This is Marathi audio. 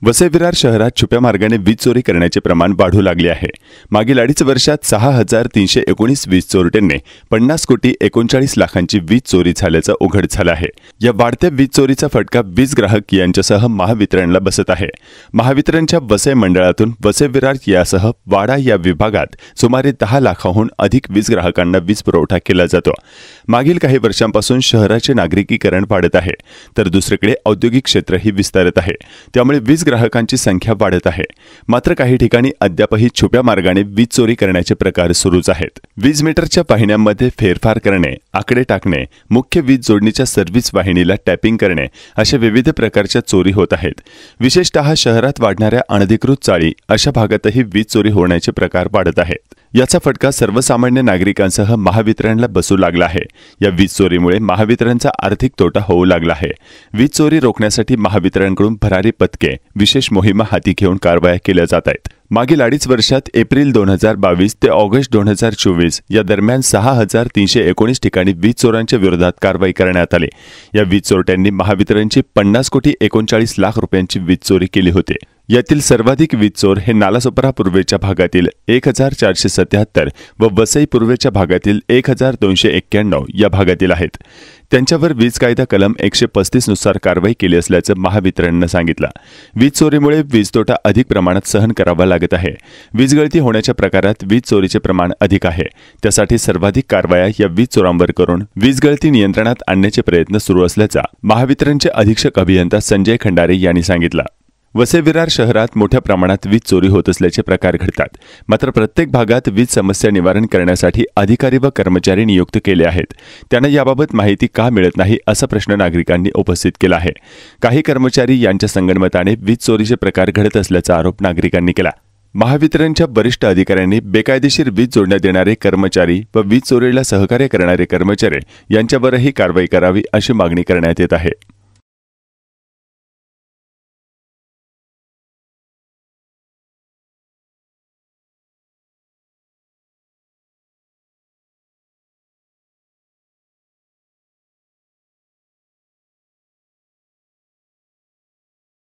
वसई विरार शहरात छुप्या मार्गाने वीज चोरी करण्याचे प्रमाण वाढू लागले आहे। मागील 2.5 वर्षात 6,319 वीज चोरट्यांनी 50 कोटी 39 लाखांची वीज चोरी झाल्याचं उघड झालं आहे। या वाढत्या वीज चोरीचा फटका वीज ग्राहक यांच्यासह महावितरणला बसत आहे। महावितरणच्या वसई मंडळातून वसई विरार यासह वाडा या विभागात सुमारे 10 लाखांहून अधिक वीज ग्राहकांना वीज पुरवठा केला जातो। मागील काही वर्षांपासून शहराचे नागरिकीकरण वाढत आहे, तर दुसरीकडे औद्योगिक क्षेत्रही विस्तारत आहे, त्यामुळे वीज ग्राहकांची संख्या वाढत आहे। मात्र काही ठिकाणी अद्यापही छुप्या मार्गाने वीज चोरी करण्याचे प्रकार सुरूच आहेत। वीज मीटरच्या वाहिन्यांमध्ये फेरफार करणे, आकडे टाकणे, मुख्य वीज जोडणीच्या सर्व्हिस वाहिनीला टॅपिंग करणे अशा विविध प्रकारच्या चोरी होत आहेत। विशेषतः शहरात वाढणाऱ्या अनधिकृत चाळी अशा भागातही वीज चोरी होण्याचे प्रकार वाढत आहेत। याचा फटका सर्वसामान्य नागरिकांसह महावितरणला बसू लागला आहे। या वीज चोरीमुळे महावितरणचा आर्थिक तोटा होऊ लागला आहे। वीज चोरी रोखण्यासाठी महावितरणकडून भरारी पथके, विशेष मोहिमा हाती घेऊन कारवाया केल्या जात आहेत। मागील 2.5 वर्षात एप्रिल 2022 ते ऑगस्ट 2024 या दरम्यान 6,319 ठिकाणी वीज चोरांच्या विरोधात कारवाई करण्यात आली। या वीज चोरट्यांनी महावितरणची 50 कोटी 39 लाख रुपयांची वीज चोरी केली होती। यातील सर्वाधिक वीज चोर हे नालासोपारा पूर्वेच्या भागातील 1,477 व वसई पूर्वेच्या भागातील 1,291 या भागातील आहेत। त्यांच्यावर वीज कायदा कलम 135 नुसार कारवाई केली असल्याचं महावितरणने सांगितलं। वीज चोरीमुळे वीज तोटा अधिक प्रमाणात सहन करावा लागत आहे। वीज गळती होण्याच्या प्रकारात वीज चोरीचे प्रमाण अधिक आहे, त्यासाठी सर्वाधिक कारवाया या वीज चोरांवर करून वीज गळती नियंत्रणात आणण्याचे प्रयत्न सुरू असल्याचा महावितरणचे अधीक्षक अभियंता संजय खंडारे यांनी सांगितलं। वसई विरार शहरात मोठ्या प्रमाणात वीज चोरी होत असल्याचे प्रकार घडतात, मात्र प्रत्येक भागात वीज समस्या निवारण करण्यासाठी अधिकारी व कर्मचारी नियुक्त केले आहेत। त्यांना याबाबत माहिती का मिळत नाही असा प्रश्न नागरिकांनी उपस्थित केला आहे। काही कर्मचारी यांच्या संगनमताने वीज चोरीचे प्रकार घडत असल्याचा आरोप नागरिकांनी केला। महावितरणच्या वरिष्ठ अधिकाऱ्यांनी बेकायदेशीर वीज जोडण्या देणारे कर्मचारी व वीज चोरीला सहकार्य करणारे कर्मचारी यांच्यावरही कारवाई करावी अशी मागणी करण्यात येत आहे।